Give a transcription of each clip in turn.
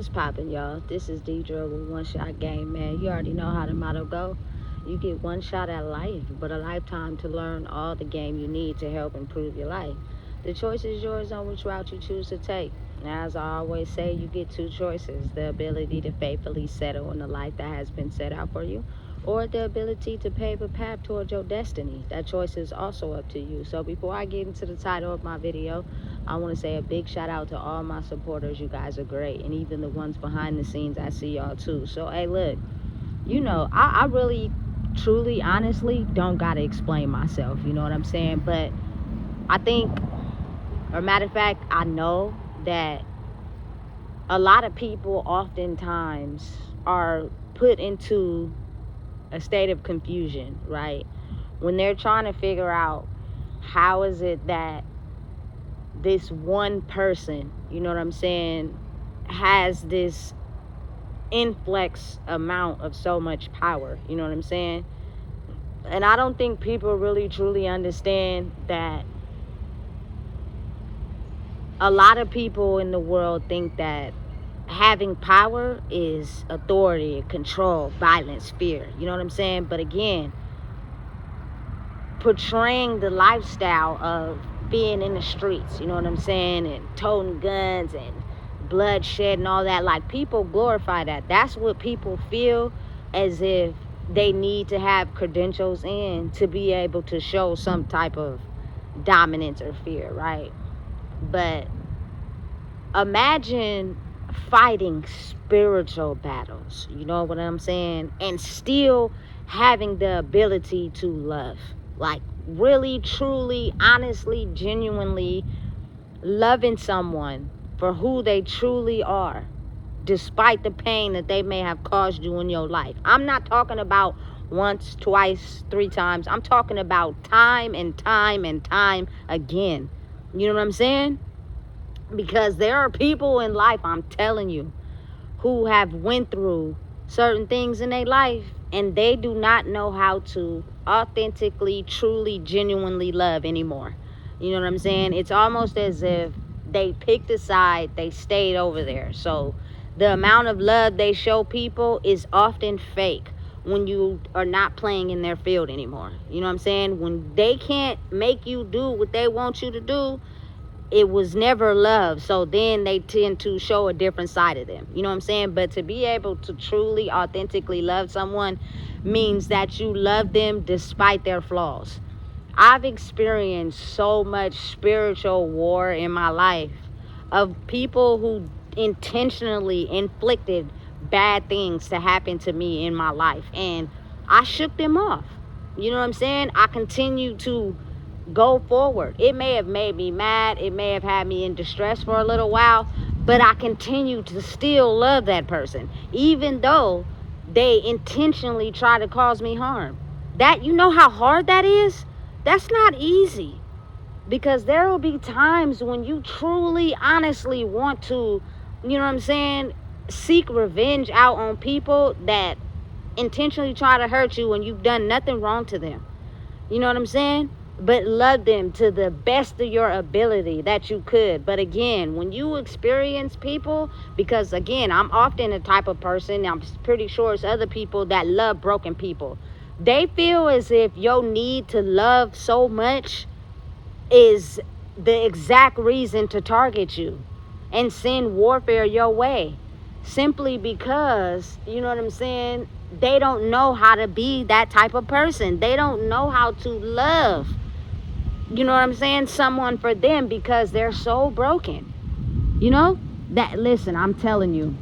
What's poppin', y'all? This is Deidre with One Shot Game, man. You already know how the motto go. You get one shot at life, but a lifetime to learn all the game you need to help improve your life. The choice is yours on which route you choose to take. As I always say, you get two choices: the ability to faithfully settle in the life that has been set out for you, or the ability to pave a path towards your destiny. That choice is also up to you. So before I get into the title of my video, I want to say a big shout out to all my supporters. You guys are great. And even the ones behind the scenes, I see y'all too. So, hey, look, I really, truly, honestly don't got to explain myself. You know what I'm saying? But I think, or matter of fact, I know that a lot of people oftentimes are put into a state of confusion, right? When they're trying to figure out how is it that this one person, you know what I'm saying, has this influx amount of so much power, you know what I'm saying? And I don't think people really truly understand that a lot of people in the world think that having power is authority, control, violence, fear, you know what I'm saying? But again, portraying the lifestyle of being in the streets, you know what I'm saying, and toting guns and bloodshed and all that, like, people glorify that. That's what people feel as if they need to have credentials in to be able to show some type of dominance or fear, right? But imagine fighting spiritual battles, you know what I'm saying, and still having the ability to love, like really, truly, honestly, genuinely loving someone for who they truly are, despite the pain that they may have caused you in your life. I'm not talking about once, twice, three times. I'm talking about time and time and time again. You know what I'm saying? Because there are people in life, I'm telling you, who have went through certain things in their life, and they do not know how to authentically, truly, genuinely love anymore. You know what I'm saying? It's almost as if they picked a side, they stayed over there. So the amount of love they show people is often fake when you are not playing in their field anymore. You know what I'm saying? When they can't make you do what they want you to do, it was never love. So then they tend to show a different side of them. You know what I'm saying? But to be able to truly, authentically love someone means that you love them despite their flaws. I've experienced so much spiritual war in my life of people who intentionally inflicted bad things to happen to me in my life. And I shook them off. You know what I'm saying? I continue to go forward. It may have made me mad. It may have had me in distress for a little while, but I continue to still love that person, even though they intentionally try to cause me harm. That, you know how hard that is? That's not easy, because there will be times when you truly, honestly want to, you know what I'm saying, seek revenge out on people that intentionally try to hurt you when you've done nothing wrong to them. You know what I'm saying? But love them to the best of your ability that you could. But again, when you experience people, because again, I'm often the type of person, I'm pretty sure it's other people that love broken people. They feel as if your need to love so much is the exact reason to target you and send warfare your way. Simply because, you know what I'm saying, they don't know how to be that type of person. They don't know how to love, you know what I'm saying, someone for them, because they're so broken. You know? That, listen, I'm telling you,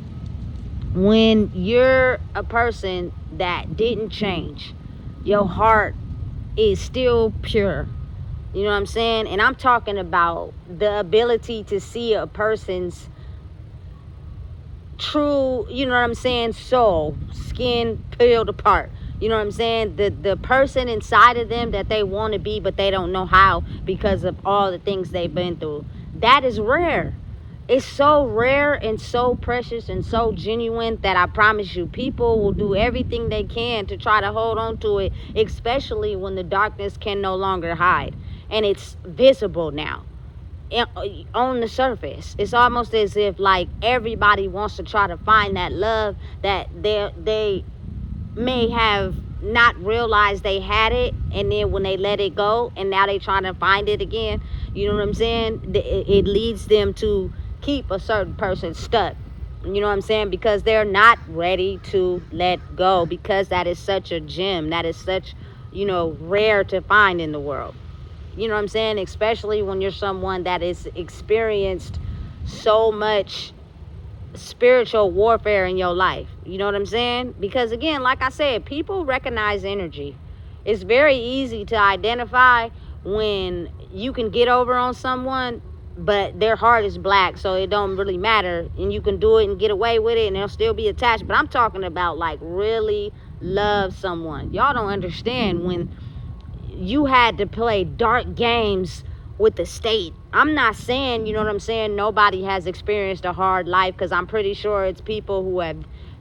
when you're a person that didn't change, your heart is still pure. You know what I'm saying? And I'm talking about the ability to see a person's true, you know what I'm saying, soul, skin peeled apart. You know what I'm saying? The person inside of them that they want to be, but they don't know how because of all the things they've been through. That is rare. It's so rare and so precious and so genuine that I promise you, people will do everything they can to try to hold on to it, especially when the darkness can no longer hide and it's visible now. on the surface. It's almost as if like everybody wants to try to find that love that they may have not realized they had it, and then when they let it go and now they trying to find it again, you know what I'm saying, it leads them to keep a certain person stuck, you know what I'm saying, because they're not ready to let go, because that is such a gem, that is such, rare to find in the world. You know what I'm saying? Especially when you're someone that is experienced so much spiritual warfare in your life. You know what I'm saying? Because again, like I said, people recognize energy. It's very easy to identify when you can get over on someone, but their heart is black, so it don't really matter, and you can do it and get away with it and they'll still be attached. But I'm talking about like really love someone. Y'all don't understand when you had to play dark games with the state. I'm not saying, you know what I'm saying, nobody has experienced a hard life, because I'm pretty sure it's people who have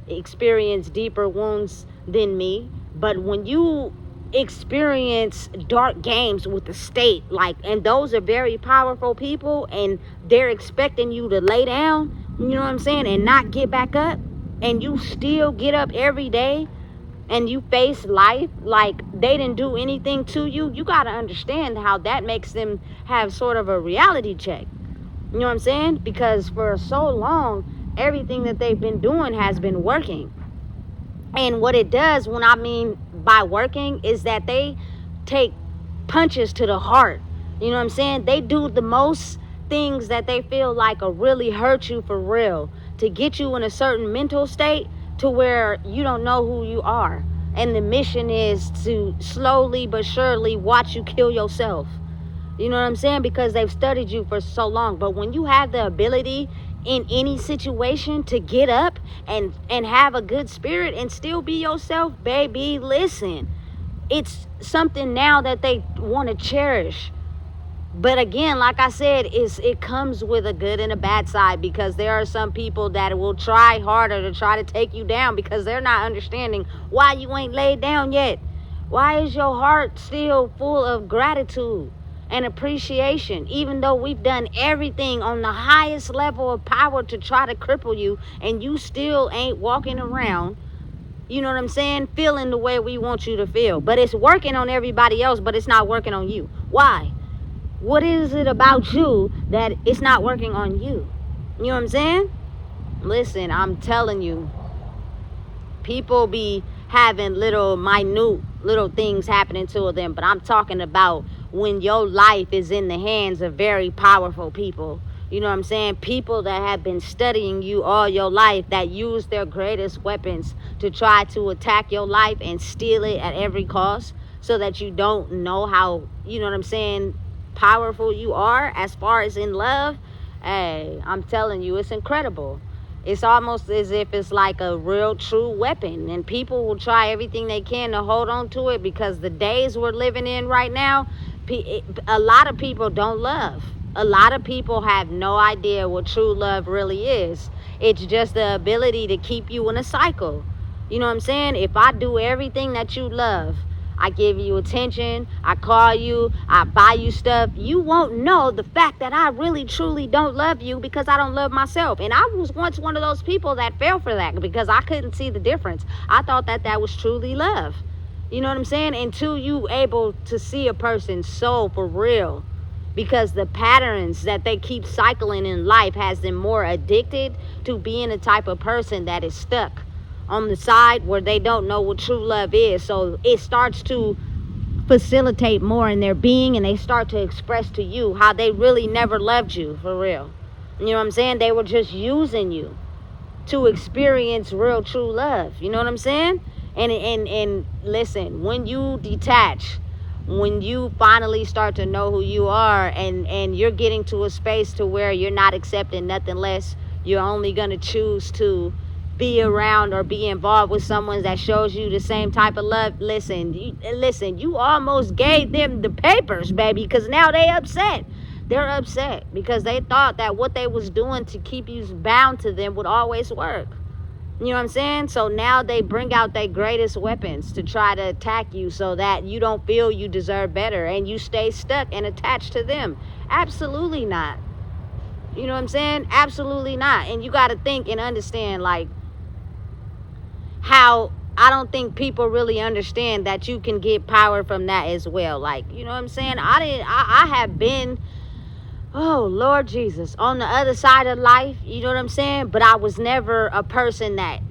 experienced deeper wounds than me. But when you experience dark games with the state, like, and those are very powerful people, and they're expecting you to lay down, you know what I'm saying, and not get back up, and you still get up every day and you face life like they didn't do anything to you, you got to understand how that makes them have sort of a reality check. You know what I'm saying? Because for so long, everything that they've been doing has been working. And what it does, when I mean by working, is that they take punches to the heart. You know what I'm saying? They do the most things that they feel like will really hurt you for real, to get you in a certain mental state to where you don't know who you are. And the mission is to slowly but surely watch you kill yourself. You know what I'm saying? Because they've studied you for so long. But when you have the ability in any situation to get up and have a good spirit and still be yourself, baby, listen, it's something now that they want to cherish. But again, like I said, it comes with a good and a bad side, because there are some people that will try harder to try to take you down, because they're not understanding why you ain't laid down yet. Why is your heart still full of gratitude and appreciation, even though we've done everything on the highest level of power to try to cripple you, and you still ain't walking around, you know what I'm saying, feeling the way we want you to feel. But it's working on everybody else, but it's not working on you. Why? What is it about you that it's not working on you? You know what I'm saying? Listen, I'm telling you, people be having minute little things happening to them, but I'm talking about when your life is in the hands of very powerful people. You know what I'm saying? People that have been studying you all your life, that use their greatest weapons to try to attack your life and steal it at every cost, so that you don't know how, you know what I'm saying, powerful you are as far as in love. Hey, I'm telling you, it's incredible. It's almost as if it's like a real true weapon, and people will try everything they can to hold on to it, because the days we're living in right now, a lot of people don't love. A lot of people have no idea what true love really is. It's just the ability to keep you in a cycle. You know what I'm saying? If I do everything that you love, I give you attention, I call you, I buy you stuff, you won't know the fact that I really truly don't love you, because I don't love myself. And I was once one of those people that fell for that, because I couldn't see the difference. I thought that was truly love. You know what I'm saying? Until you able to see a person's soul for real. Because the patterns that they keep cycling in life has them more addicted to being a type of person that is stuck on the side where they don't know what true love is. So it starts to facilitate more in their being, and they start to express to you how they really never loved you for real. You know what I'm saying? They were just using you to experience real true love. You know what I'm saying? And listen, when you detach, when you finally start to know who you are, and you're getting to a space to where you're not accepting nothing less, you're only going to choose to be around or be involved with someone that shows you the same type of love. Listen, you almost gave them the papers, baby, because now they upset. They're upset because they thought that what they was doing to keep you bound to them would always work. You know what I'm saying? So now they bring out their greatest weapons to try to attack you so that you don't feel you deserve better and you stay stuck and attached to them. Absolutely not. You know what I'm saying? Absolutely not. And you got to think and understand, like, how I don't think people really understand that you can get power from that as well. Like, you know what I'm saying? I have been, oh Lord Jesus, on the other side of life, you know what I'm saying? But I was never a person that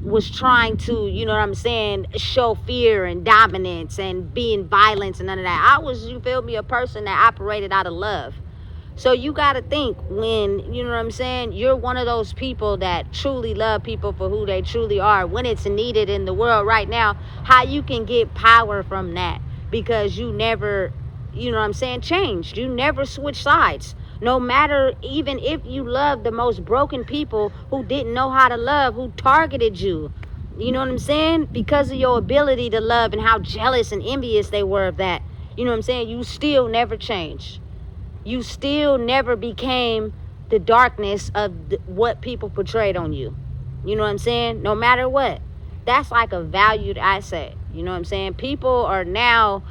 was trying to, you know what I'm saying, show fear and dominance and being violence and none of that. I was, you feel me, a person that operated out of love. So you got to think, when, you know what I'm saying, you're one of those people that truly love people for who they truly are, when it's needed in the world right now, how you can get power from that, because you never, you know what I'm saying, changed. You never switched sides. No matter, even if you love the most broken people who didn't know how to love, who targeted you, you know what I'm saying, because of your ability to love and how jealous and envious they were of that, you know what I'm saying, you still never changed. You still never became the darkness of what people portrayed on you. You know what I'm saying? No matter what. That's like a valued asset. You know what I'm saying? People are now,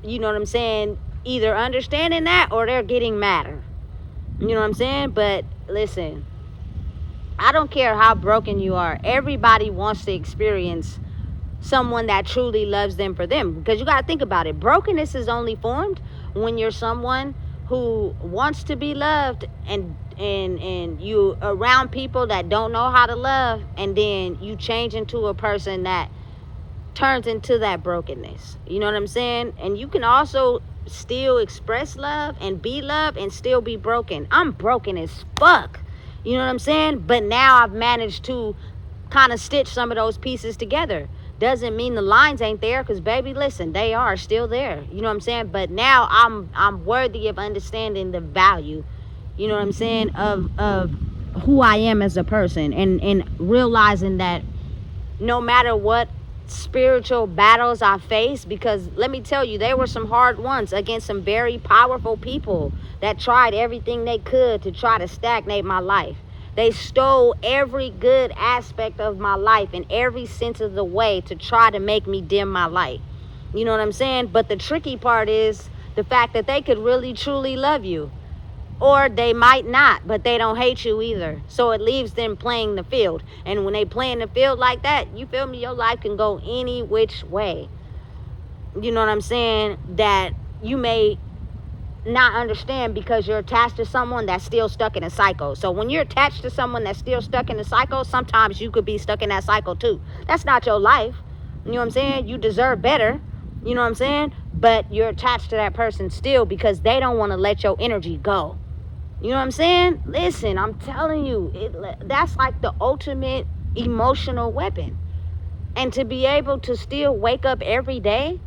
you know what I'm saying, either understanding that or they're getting madder. You know what I'm saying? But listen, I don't care how broken you are. Everybody wants to experience someone that truly loves them for them. Because you got to think about it. Brokenness is only formed when you're someone who wants to be loved, and you around people that don't know how to love, and then you change into a person that turns into that brokenness. You know what I'm saying? And you can also still express love and be loved and still be broken. I'm broken as fuck. You know what I'm saying? But now I've managed to kind of stitch some of those pieces together. Doesn't mean the lines ain't there, because baby, listen, they are still there. You know what I'm saying? But now I'm worthy of understanding the value, you know what I'm saying, of who I am as a person, and realizing that no matter what spiritual battles I face, because let me tell you, there were some hard ones against some very powerful people that tried everything they could to try to stagnate my life. They stole every good aspect of my life in every sense of the way to try to make me dim my light. You know what I'm saying? But the tricky part is the fact that they could really truly love you. Or they might not, but they don't hate you either. So it leaves them playing the field. And when they play in the field like that, you feel me, your life can go any which way. You know what I'm saying? That you may not understand, because you're attached to someone that's still stuck in a cycle. So when you're attached to someone that's still stuck in a cycle, sometimes you could be stuck in that cycle too. That's not your life. You know what I'm saying? You deserve better. You know what I'm saying? But you're attached to that person still because they don't want to let your energy go. You know what I'm saying? Listen, I'm telling you, that's like the ultimate emotional weapon. And to be able to still wake up every day,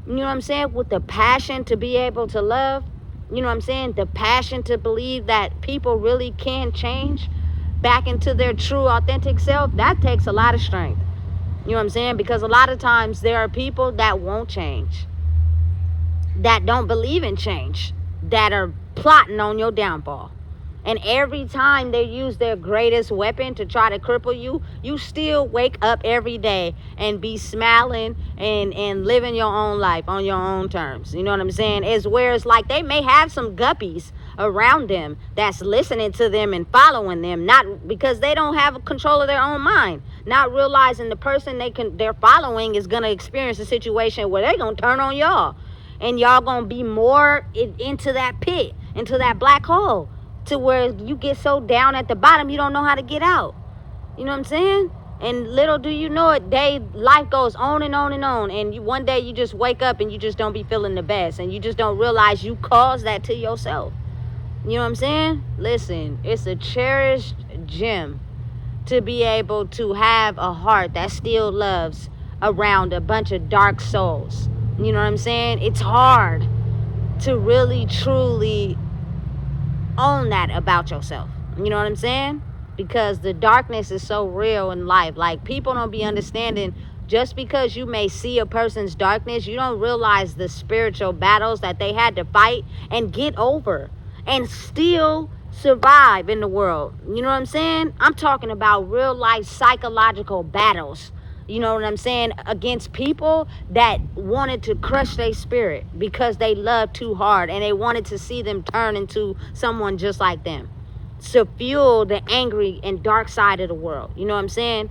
you know what I'm saying, with the passion to be able to love, you know what I'm saying, the passion to believe that people really can change back into their true, authentic self, that takes a lot of strength. You know what I'm saying? Because a lot of times there are people that won't change, that don't believe in change, that are plotting on your downfall. And every time they use their greatest weapon to try to cripple you, you still wake up every day and be smiling and living your own life on your own terms. You know what I'm saying? It's where it's like they may have some guppies around them that's listening to them and following them, not because they don't have control of their own mind, not realizing the person they're following is going to experience a situation where they're going to turn on y'all. And y'all going to be more into that pit, into that black hole, to where you get so down at the bottom you don't know how to get out. You know what I'm saying? And little do you know it, life goes on and on and on, and one day you just wake up and you just don't be feeling the best, and you just don't realize you caused that to yourself. You know what I'm saying? Listen, it's a cherished gem to be able to have a heart that still loves around a bunch of dark souls. You know what I'm saying? It's hard to really truly own that about yourself. You know what I'm saying? Because the darkness is so real in life. Like, people don't be understanding, just because you may see a person's darkness, you don't realize the spiritual battles that they had to fight and get over, and still survive in the world. You know what I'm saying? I'm talking about real life psychological battles. You know what I'm saying? Against people that wanted to crush their spirit because they loved too hard and they wanted to see them turn into someone just like them. To fuel the angry and dark side of the world. You know what I'm saying?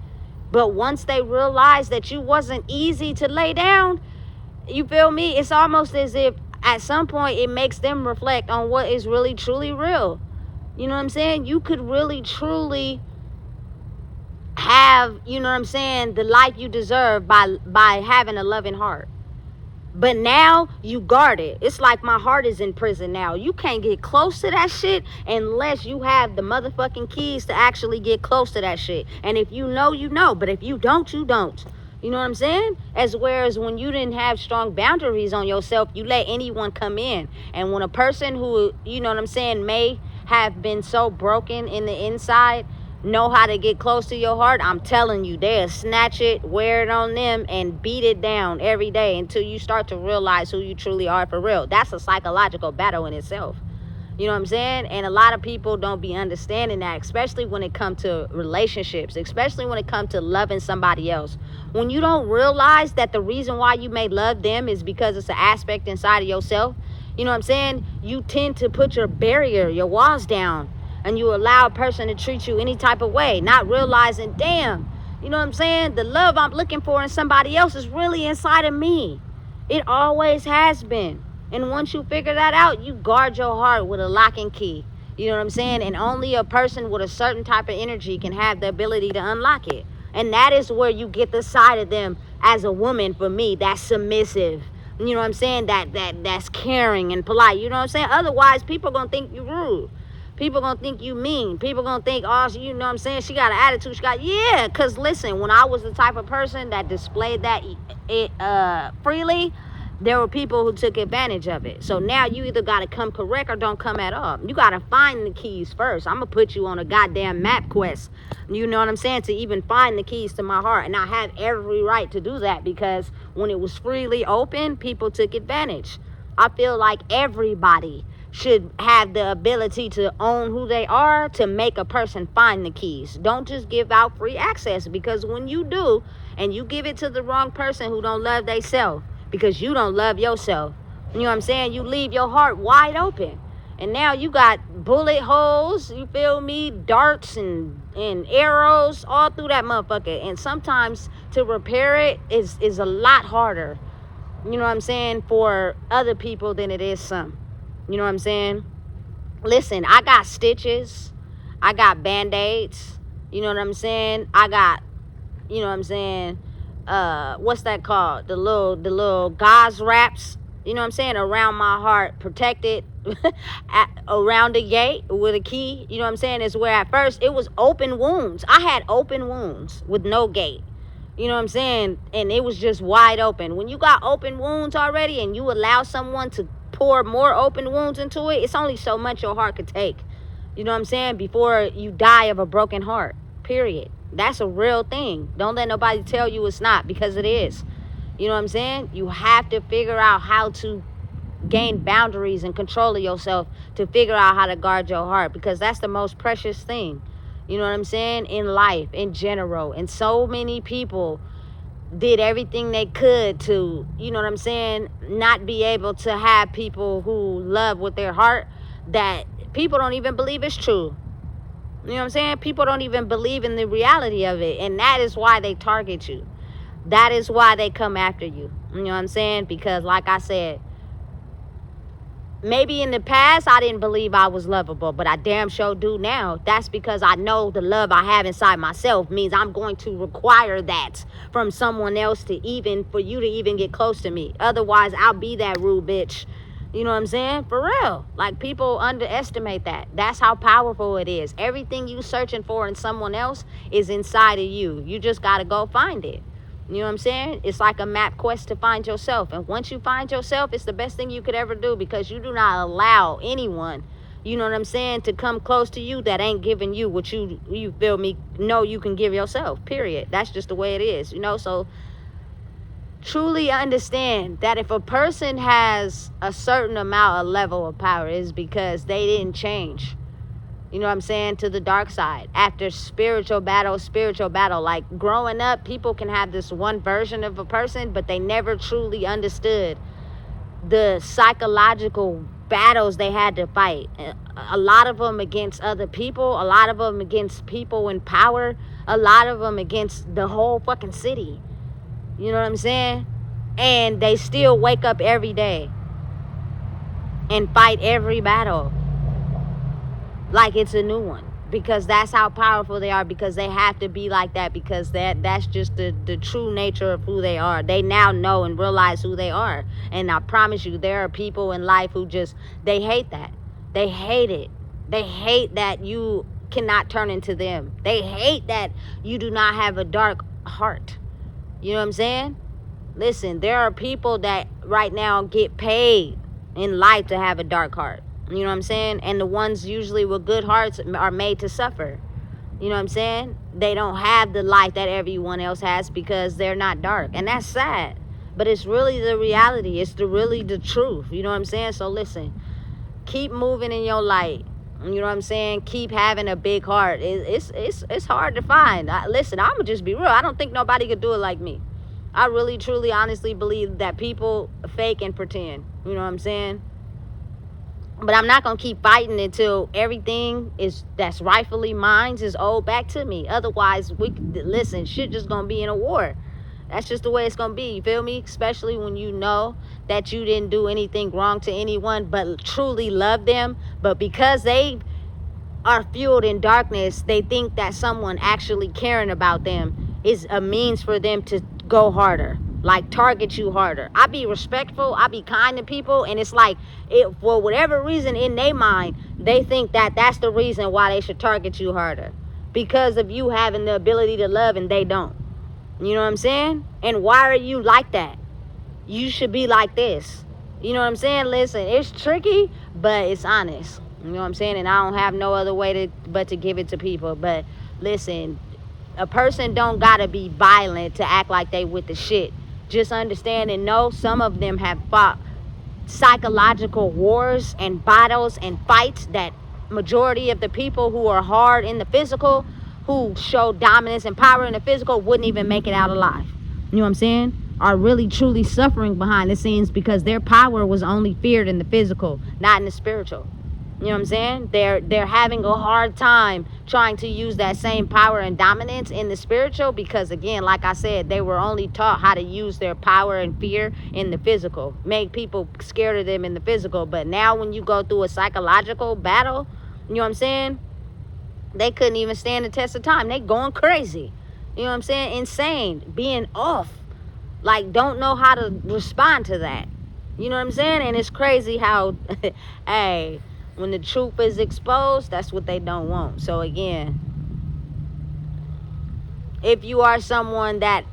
But once they realized that you wasn't easy to lay down, you feel me? It's almost as if at some point it makes them reflect on what is really truly real. You know what I'm saying? You could really truly have, you know what I'm saying, the life you deserve by having a loving heart. But now you guard it. It's like my heart is in prison now. You can't get close to that shit unless you have the motherfucking keys to actually get close to that shit. And if you know, you know. But if you don't, you don't. You know what I'm saying? As whereas when you didn't have strong boundaries on yourself, you let anyone come in. And when a person who, you know what I'm saying, may have been so broken in the inside know how to get close to your heart, I'm telling you, they'll snatch it, wear it on them, and beat it down every day until you start to realize who you truly are for real. That's a psychological battle in itself. You know what I'm saying? And a lot of people don't be understanding that, especially when it comes to relationships, especially when it comes to loving somebody else. When you don't realize that the reason why you may love them is because it's an aspect inside of yourself, you know what I'm saying? You tend to put your barrier, your walls down, and you allow a person to treat you any type of way, not realizing, damn, you know what I'm saying? The love I'm looking for in somebody else is really inside of me. It always has been. And once you figure that out, you guard your heart with a lock and key. You know what I'm saying? And only a person with a certain type of energy can have the ability to unlock it. And that is where you get the side of them as a woman, for me, that's submissive. You know what I'm saying? That's caring and polite. You know what I'm saying? Otherwise, people gonna think you rude. People gonna think you mean. People gonna think, oh, you know what I'm saying? She got an attitude. Yeah, because listen, when I was the type of person that displayed that freely, there were people who took advantage of it. So now you either got to come correct or don't come at all. You got to find the keys first. I'm going to put you on a goddamn map quest. You know what I'm saying? To even find the keys to my heart. And I have every right to do that because when it was freely open, people took advantage. I feel like everybody should have the ability to own who they are, to make a person find the keys. Don't just give out free access, because when you do and you give it to the wrong person who don't love theyself, because you don't love yourself, you know what I'm saying, you leave your heart wide open. And now you got bullet holes, you feel me, darts and arrows all through that motherfucker. And sometimes to repair it is a lot harder, you know what I'm saying, for other people than it is some. You know what I'm saying? Listen, I got stitches. I got band-aids. You know what I'm saying? I got, you know what I'm saying, what's that called? The little gauze wraps, you know what I'm saying, around my heart, protected around the gate with a key. You know what I'm saying? Is where at first it was open wounds. I had open wounds with no gate. You know what I'm saying? And it was just wide open. When you got open wounds already and you allow someone to pour more open wounds into it, it's only so much your heart could take. You know what I'm saying? Before you die of a broken heart. Period. That's a real thing. Don't let nobody tell you it's not, because it is. You know what I'm saying? You have to figure out how to gain boundaries and control of yourself to figure out how to guard your heart, because that's the most precious thing. You know what I'm saying? In life, in general. And so many people did everything they could to, you know what I'm saying, not be able to have people who love with their heart, that people don't even believe it's true. You know what I'm saying? People don't even believe in the reality of it. And that is why they target you. That is why they come after you. You know what I'm saying? Because like I said, maybe in the past I didn't believe I was lovable, but I damn sure do now. That's because I know the love I have inside myself means I'm going to require that from someone else for you to even get close to me. Otherwise, I'll be that rude bitch. You know what I'm saying? For real. Like, people underestimate that. That's how powerful it is. Everything you searching for in someone else is inside of you. You just got to go find it. You know what I'm saying? It's like a map quest to find yourself. And once you find yourself, it's the best thing you could ever do, because you do not allow anyone, you know what I'm saying, to come close to you that ain't giving you what you feel me, know you can give yourself, period. That's just the way it is, you know? So truly understand that if a person has a certain amount of level of power, is because they didn't change. You know what I'm saying? To the dark side. After spiritual battle. Like growing up, people can have this one version of a person, but they never truly understood the psychological battles they had to fight. A lot of them against other people, a lot of them against people in power, a lot of them against the whole fucking city. You know what I'm saying? And they still wake up every day and fight every battle like it's a new one, because that's how powerful they are, because they have to be like that, because that's just the true nature of who they are. They now know and realize who they are. And I promise you, there are people in life who just, they hate that. They hate it. They hate that you cannot turn into them. They hate that you do not have a dark heart. You know what I'm saying? Listen, there are people that right now get paid in life to have a dark heart. You know what I'm saying? And the ones usually with good hearts are made to suffer. You know what I'm saying? They don't have the light that everyone else has because they're not dark. And that's sad. But it's really the reality. It's really the truth. You know what I'm saying? So listen, keep moving in your light. You know what I'm saying? Keep having a big heart. It's hard to find. Listen, I'm going to just be real. I don't think nobody could do it like me. I really, truly, honestly believe that people fake and pretend. You know what I'm saying? But I'm not going to keep fighting until everything that's rightfully mine is owed back to me. Otherwise, listen, shit just going to be in a war. That's just the way it's going to be. You feel me? Especially when you know that you didn't do anything wrong to anyone, but truly love them. But because they are fueled in darkness, they think that someone actually caring about them is a means for them to go harder, like target you harder. I be respectful, I be kind to people, and it's like, for whatever reason in their mind, they think that that's the reason why they should target you harder, because of you having the ability to love and they don't. You know what I'm saying? And why are you like that? You should be like this. You know what I'm saying? Listen, it's tricky, but it's honest. You know what I'm saying? And I don't have no other way but to give it to people. But listen, a person don't gotta be violent to act like they with the shit. Just understand and know some of them have fought psychological wars and battles and fights that majority of the people who are hard in the physical, who show dominance and power in the physical, wouldn't even make it out alive. You know what I'm saying? Are really truly suffering behind the scenes because their power was only feared in the physical, not in the spiritual. You know what I'm saying? They're having a hard time trying to use that same power and dominance in the spiritual because, again, like I said, they were only taught how to use their power and fear in the physical, make people scared of them in the physical. But now when you go through a psychological battle, you know what I'm saying? They couldn't even stand the test of time. They going crazy. You know what I'm saying? Insane. Being off. Like, don't know how to respond to that. You know what I'm saying? And it's crazy how, hey, when the truth is exposed, that's what they don't want. So again, if you are someone that,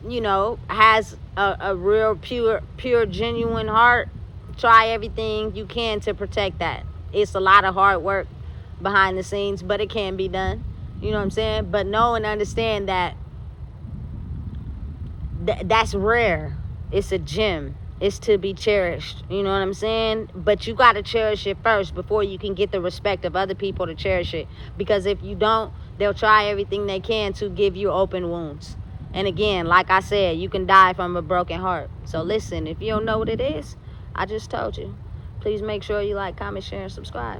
you know, has a real pure, genuine heart, try everything you can to protect that. It's a lot of hard work behind the scenes, but it can be done. You know what I'm saying? But know and understand that that's rare. It's a gem. It's to be cherished. You know what I'm saying? But you got to cherish it first before you can get the respect of other people to cherish it. Because if you don't, they'll try everything they can to give you open wounds. And again, like I said, you can die from a broken heart. So listen, if you don't know what it is, I just told you. Please make sure you like, comment, share, and subscribe.